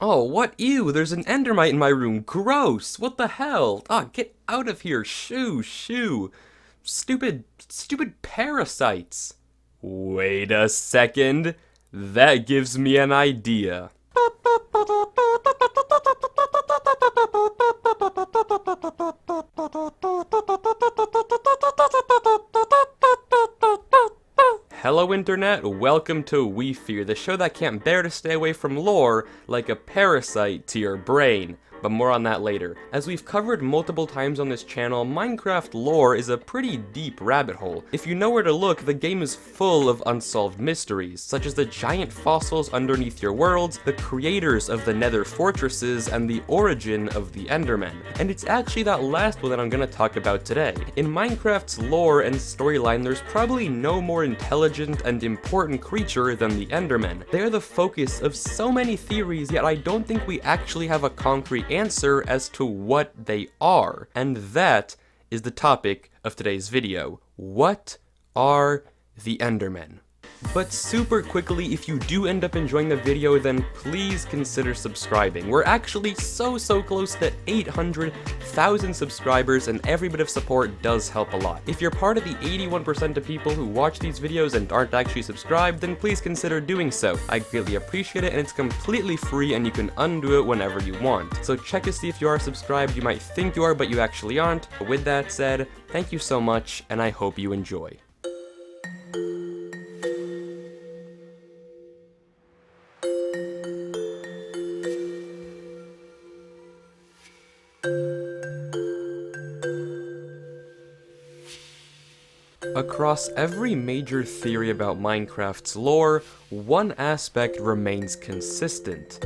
Oh, what? Ew, there's an endermite in my room. Gross. What the hell? Ah, get out of here. Shoo, shoo. Stupid parasites. Wait a second. That gives me an idea. Hello Internet, welcome to Wifies, the show that can't bear to stay away from lore like a parasite to your brain. But more on that later. As we've covered multiple times on this channel, Minecraft lore is a pretty deep rabbit hole. If you know where to look, the game is full of unsolved mysteries, such as the giant fossils underneath your worlds, the creators of the nether fortresses, and the origin of the Endermen. And it's actually that last one that I'm gonna talk about today. In Minecraft's lore and storyline, there's probably no more intelligent and important creature than the Endermen. They're the focus of so many theories, yet I don't think we actually have a concrete answer as to what they are. And that is the topic of today's video. What are the Endermen? But super quickly, if you do end up enjoying the video, then please consider subscribing. We're actually so close to 800,000 subscribers, and every bit of support does help a lot. If you're part of the 81% of people who watch these videos and aren't actually subscribed, then please consider doing so. I greatly appreciate it, and it's completely free, and you can undo it whenever you want. So check to see if you are subscribed. You might think you are, but you actually aren't. But with that said, thank you so much, and I hope you enjoy. Across every major theory about Minecraft's lore, one aspect remains consistent.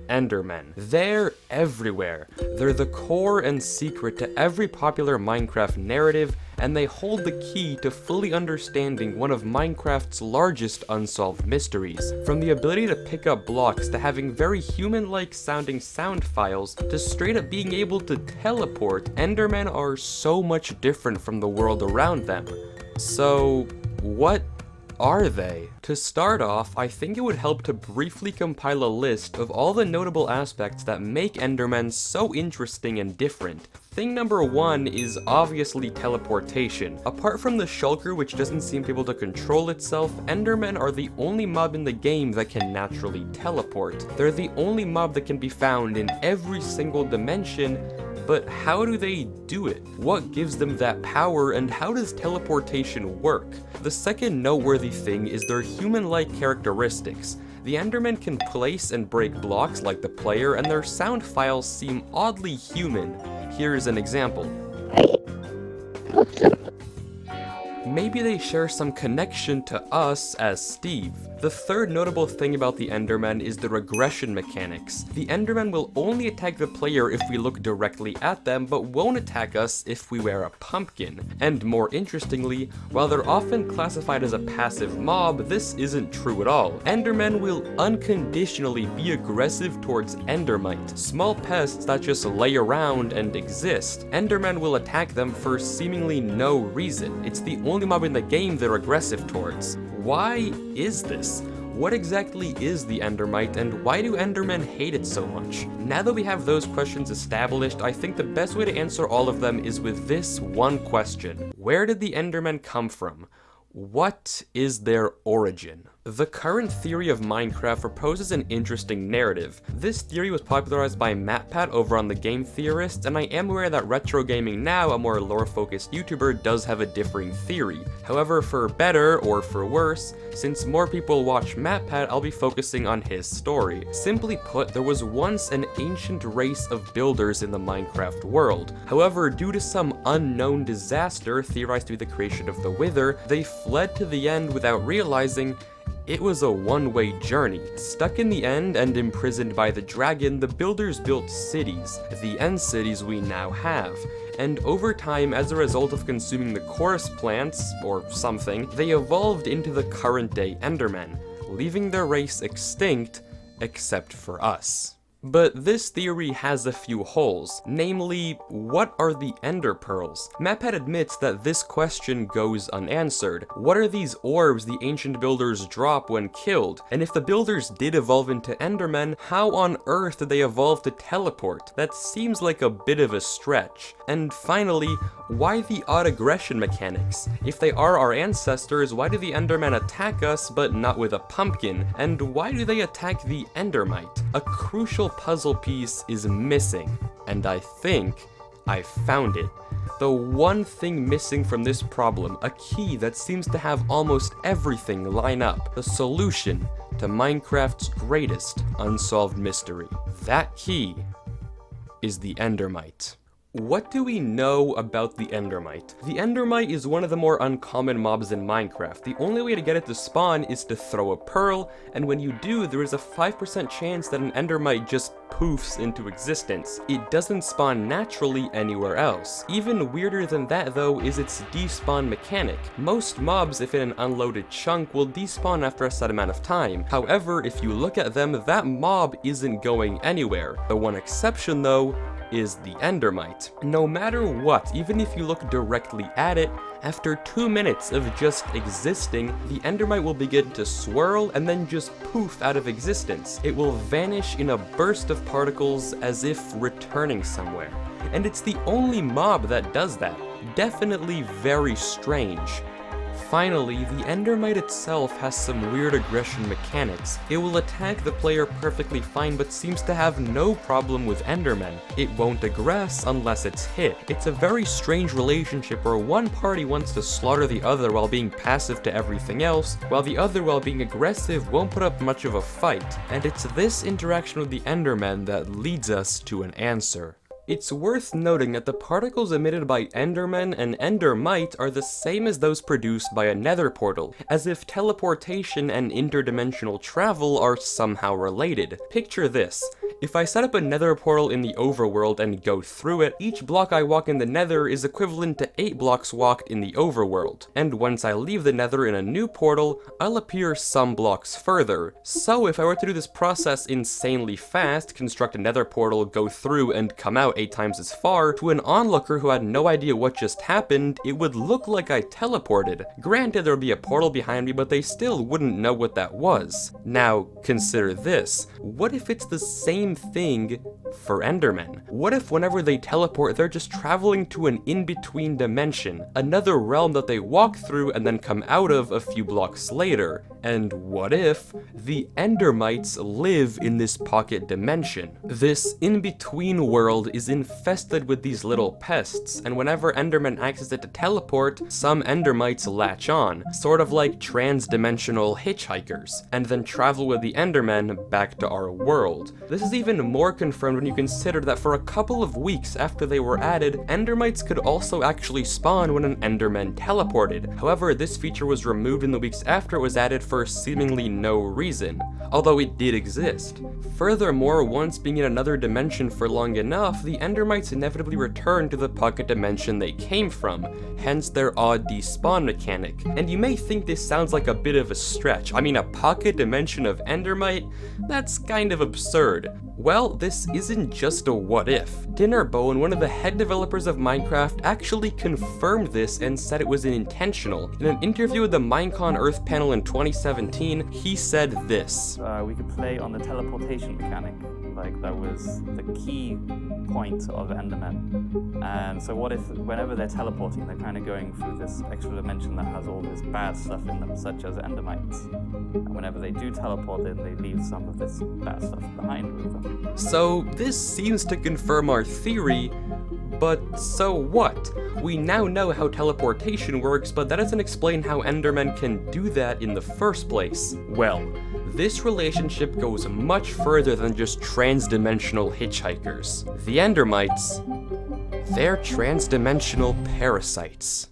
Endermen. They're everywhere. They're the core and secret to every popular Minecraft narrative, and they hold the key to fully understanding one of Minecraft's largest unsolved mysteries. From the ability to pick up blocks, to having very human-like sounding sound files, to straight up being able to teleport, Endermen are so much different from the world around them. So, what are they? To start off, I think it would help to briefly compile a list of all the notable aspects that make Endermen so interesting and different. Thing number one is obviously teleportation. Apart from the shulker, which doesn't seem able to control itself, Endermen are the only mob in the game that can naturally teleport. They're the only mob that can be found in every single dimension. But how do they do it? What gives them that power, and how does teleportation work? The second noteworthy thing is their human-like characteristics. The Endermen can place and break blocks like the player, and their sound files seem oddly human. Here's an example. Maybe they share some connection to us as Steve. The third notable thing about the Endermen is the regression mechanics. The Endermen will only attack the player if we look directly at them, but won't attack us if we wear a pumpkin. And more interestingly, while they're often classified as a passive mob, this isn't true at all. Endermen will unconditionally be aggressive towards endermite, small pests that just lay around and exist. Endermen will attack them for seemingly no reason. It's the only mob in the game they're aggressive towards. Why is this? What exactly is the endermite, and why do endermen hate it so much? Now that we have those questions established, I think the best way to answer all of them is with this one question. Where did the endermen come from? What is their origin? The current theory of Minecraft proposes an interesting narrative. This theory was popularized by MatPat over on the Game Theorists, and I am aware that Retro Gaming Now, a more lore-focused YouTuber, does have a differing theory. However, for better or for worse, since more people watch MatPat, I'll be focusing on his story. Simply put, there was once an ancient race of builders in the Minecraft world. However, due to some unknown disaster theorized to be the creation of the Wither, they fled to the end without realizing it was a one-way journey. Stuck in the end and imprisoned by the dragon, the builders built cities, the end cities we now have. And over time, as a result of consuming the chorus plants, or something, they evolved into the current-day Endermen, leaving their race extinct, except for us. But this theory has a few holes, namely, what are the ender pearls? MapHead admits that this question goes unanswered. What are these orbs the ancient builders drop when killed? And if the builders did evolve into endermen, how on earth did they evolve to teleport? That seems like a bit of a stretch. And finally, why the odd aggression mechanics? If they are our ancestors, why do the endermen attack us but not with a pumpkin? And why do they attack the endermite? A crucial puzzle piece is missing, and I think I found it. The one thing missing from this problem, a key that seems to have almost everything line up, the solution to Minecraft's greatest unsolved mystery. That key is the endermite. What do we know about the endermite? The endermite is one of the more uncommon mobs in Minecraft. The only way to get it to spawn is to throw a pearl, and when you do, there is a 5% chance that an endermite just poofs into existence. It doesn't spawn naturally anywhere else. Even weirder than that though is its despawn mechanic. Most mobs, if in an unloaded chunk, will despawn after a set amount of time. However, if you look at them, that mob isn't going anywhere. The one exception though is the endermite. No matter what, even if you look directly at it, after 2 minutes of just existing, the endermite will begin to swirl and then just poof out of existence. It will vanish in a burst of particles as if returning somewhere. And it's the only mob that does that. Definitely very strange. Finally, the endermite itself has some weird aggression mechanics. It will attack the player perfectly fine but seems to have no problem with endermen. It won't aggress unless it's hit. It's a very strange relationship where one party wants to slaughter the other while being passive to everything else, while the other, while being aggressive, won't put up much of a fight. And it's this interaction with the endermen that leads us to an answer. It's worth noting that the particles emitted by endermen and endermite are the same as those produced by a nether portal, as if teleportation and interdimensional travel are somehow related. Picture this. If I set up a nether portal in the overworld and go through it, each block I walk in the nether is equivalent to 8 blocks walked in the overworld. And once I leave the nether in a new portal, I'll appear some blocks further. So if I were to do this process insanely fast, construct a nether portal, go through, and come out 8 times as far, to an onlooker who had no idea what just happened, it would look like I teleported. Granted, there would be a portal behind me, but they still wouldn't know what that was. Now, consider this. What if it's the same thing for endermen? What if whenever they teleport, they're just traveling to an in-between dimension, another realm that they walk through and then come out of a few blocks later? And what if the endermites live in this pocket dimension? This in-between world is infested with these little pests, and whenever enderman access it to teleport, some endermites latch on, sort of like trans-dimensional hitchhikers, and then travel with the endermen back to our world. This is even more confirmed when you consider that for a couple of weeks after they were added, endermites could also actually spawn when an enderman teleported. However, this feature was removed in the weeks after it was added for seemingly no reason, although it did exist. Furthermore, once being in another dimension for long enough, the endermites inevitably return to the pocket dimension they came from, hence their odd despawn mechanic. And you may think this sounds like a bit of a stretch. I mean, a pocket dimension of endermite? That's kind of absurd. Well, this isn't just a what if. Dinnerbone, one of the head developers of Minecraft, actually confirmed this and said it was intentional. In an interview with the Minecon Earth panel in 2017, he said this. We could play on the teleportation mechanic. Like, that was the key point of Endermen. And so what if, whenever they're teleporting, they're kind of going through this extra dimension that has all this bad stuff in them, such as endermites. And whenever they do teleport in, they leave some of this bad stuff behind with them. So this seems to confirm our theory, but so what? We now know how teleportation works, but that doesn't explain how endermen can do that in the first place. Well, this relationship goes much further than just trans-dimensional hitchhikers. The endermites, they're trans-dimensional parasites.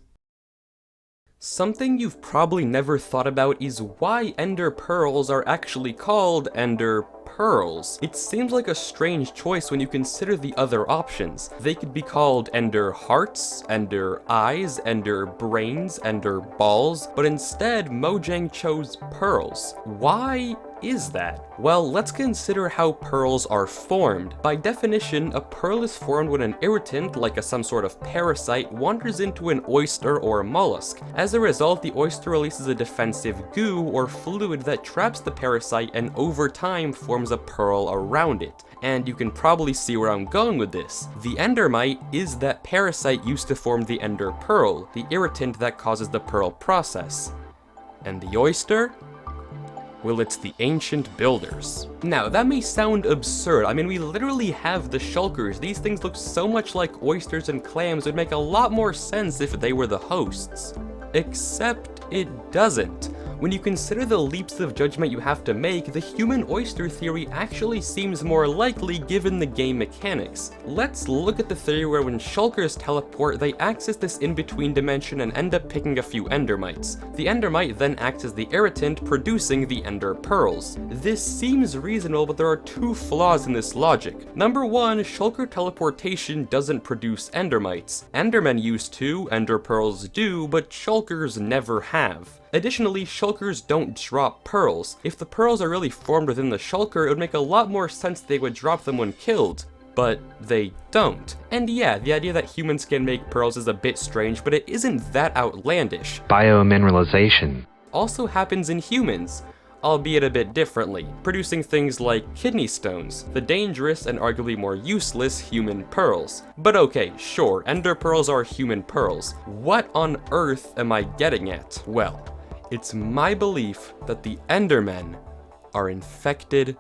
Something you've probably never thought about is why ender pearls are actually called ender pearls. It seems like a strange choice when you consider the other options. They could be called ender hearts, ender eyes, ender brains, ender balls, but instead Mojang chose pearls. Why is that? Well, let's consider how pearls are formed. By definition, a pearl is formed when an irritant, like some sort of parasite, wanders into an oyster or a mollusk. As a result, the oyster releases a defensive goo or fluid that traps the parasite and over time forms a pearl around it. And you can probably see where I'm going with this. The endermite is that parasite used to form the ender pearl, the irritant that causes the pearl process. And the oyster? Well, it's the ancient builders. Now, that may sound absurd. I mean, we literally have the shulkers. These things look so much like oysters and clams, it would make a lot more sense if they were the hosts. Except it doesn't. When you consider the leaps of judgment you have to make, the human oyster theory actually seems more likely given the game mechanics. Let's look at the theory where when shulkers teleport, they access this in-between dimension and end up picking a few endermites. The endermite then acts as the irritant, producing the ender pearls. This seems reasonable, but there are two flaws in this logic. Number one, shulker teleportation doesn't produce endermites. Endermen used to, ender pearls do, but shulkers never have. Additionally, shulkers don't drop pearls. If the pearls are really formed within the shulker, it would make a lot more sense they would drop them when killed. But they don't. And yeah, the idea that humans can make pearls is a bit strange, but it isn't that outlandish. Biomineralization Also happens in humans, albeit a bit differently, producing things like kidney stones, the dangerous and arguably more useless human pearls. But okay, sure, ender pearls are human pearls. What on earth am I getting at? Well, it's my belief that the Endermen are infected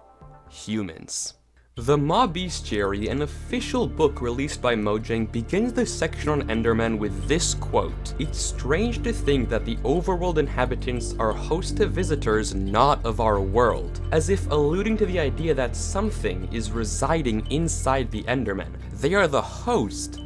humans. The Maw Bestiary, an official book released by Mojang, begins the section on Endermen with this quote: "It's strange to think that the overworld inhabitants are host to visitors not of our world," as if alluding to the idea that something is residing inside the Endermen. They are the host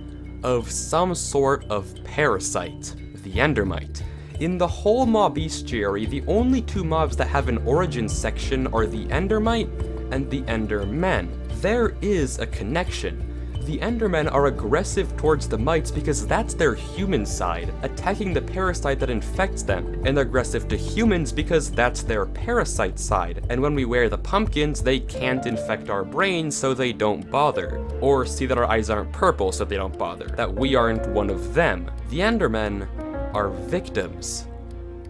of some sort of parasite, the endermite. In the whole Maw Bestiary, the only two mobs that have an origin section are the endermite and the endermen. There is a connection. The endermen are aggressive towards the mites because that's their human side, attacking the parasite that infects them, and aggressive to humans because that's their parasite side. And when we wear the pumpkins, they can't infect our brains, so they don't bother. Or see that our eyes aren't purple, so they don't bother. That we aren't one of them. The endermen are victims.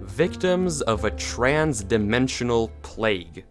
Victims of a trans-dimensional plague.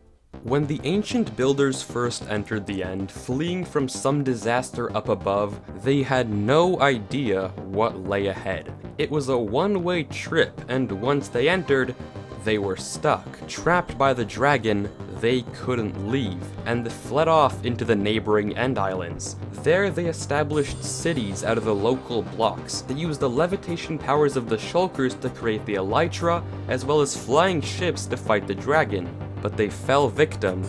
When the ancient builders first entered the End, fleeing from some disaster up above, they had no idea what lay ahead. It was a one-way trip, and once they entered, they were stuck. Trapped by the dragon, they couldn't leave, and they fled off into the neighboring End Islands. There they established cities out of the local blocks. They used the levitation powers of the shulkers to create the elytra, as well as flying ships to fight the dragon. But they fell victim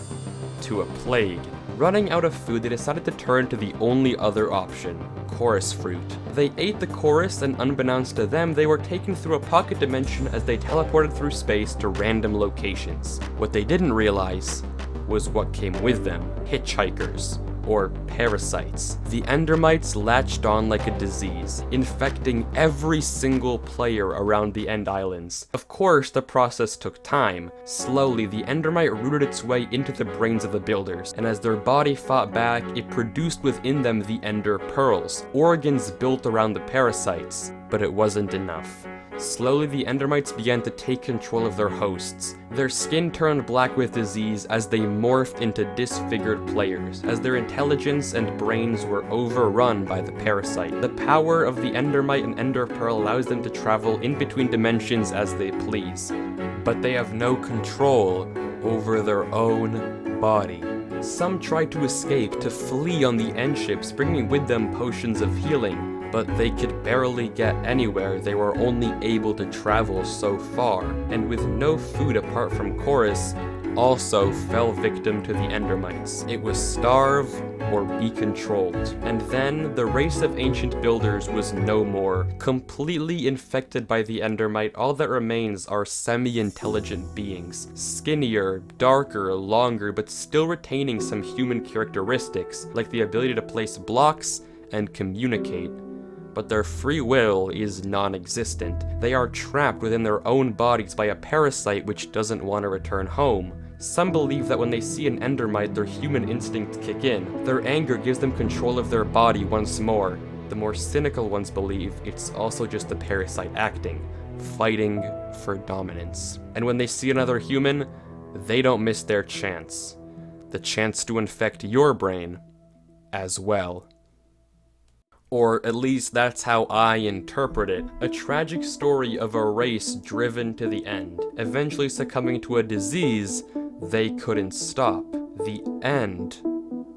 to a plague. Running out of food, they decided to turn to the only other option, chorus fruit. They ate the chorus, and unbeknownst to them, they were taken through a pocket dimension as they teleported through space to random locations. What they didn't realize was what came with them: hitchhikers, or parasites. The endermites latched on like a disease, infecting every single player around the End Islands. Of course, the process took time. Slowly, the endermite rooted its way into the brains of the builders, and as their body fought back, it produced within them the ender pearls, organs built around the parasites. But it wasn't enough. Slowly, the endermites began to take control of their hosts. Their skin turned black with disease as they morphed into disfigured players, as their intelligence and brains were overrun by the parasite. The power of the endermite and ender pearl allows them to travel in between dimensions as they please, but they have no control over their own body. Some tried to escape, to flee on the end ships, bringing with them potions of healing, but they could barely get anywhere. They were only able to travel so far, and with no food apart from chorus, also fell victim to the endermites. It was starve or be controlled. And then the race of ancient builders was no more. Completely infected by the endermite, all that remains are semi-intelligent beings. Skinnier, darker, longer, but still retaining some human characteristics, like the ability to place blocks and communicate. But their free will is non-existent. They are trapped within their own bodies by a parasite which doesn't want to return home. Some believe that when they see an endermite, their human instincts kick in. Their anger gives them control of their body once more. The more cynical ones believe it's also just the parasite acting, fighting for dominance. And when they see another human, they don't miss their chance. The chance to infect your brain as well. Or at least that's how I interpret it. A tragic story of a race driven to the end, eventually succumbing to a disease they couldn't stop. The end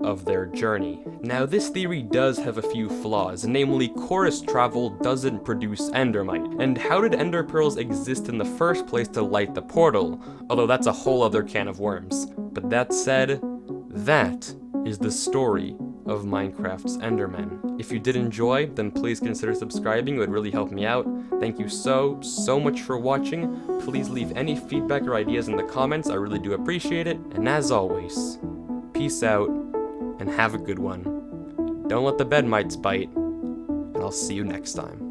of their journey. Now, this theory does have a few flaws, namely chorus travel doesn't produce endermite. And how did ender pearls exist in the first place to light the portal? Although that's a whole other can of worms. But that said, that is the story of Minecraft's Endermen. If you did enjoy, then please consider subscribing, it would really help me out. Thank you so much for watching. Please leave any feedback or ideas in the comments, I really do appreciate it. And as always, peace out, and have a good one. Don't let the bed mites bite, and I'll see you next time.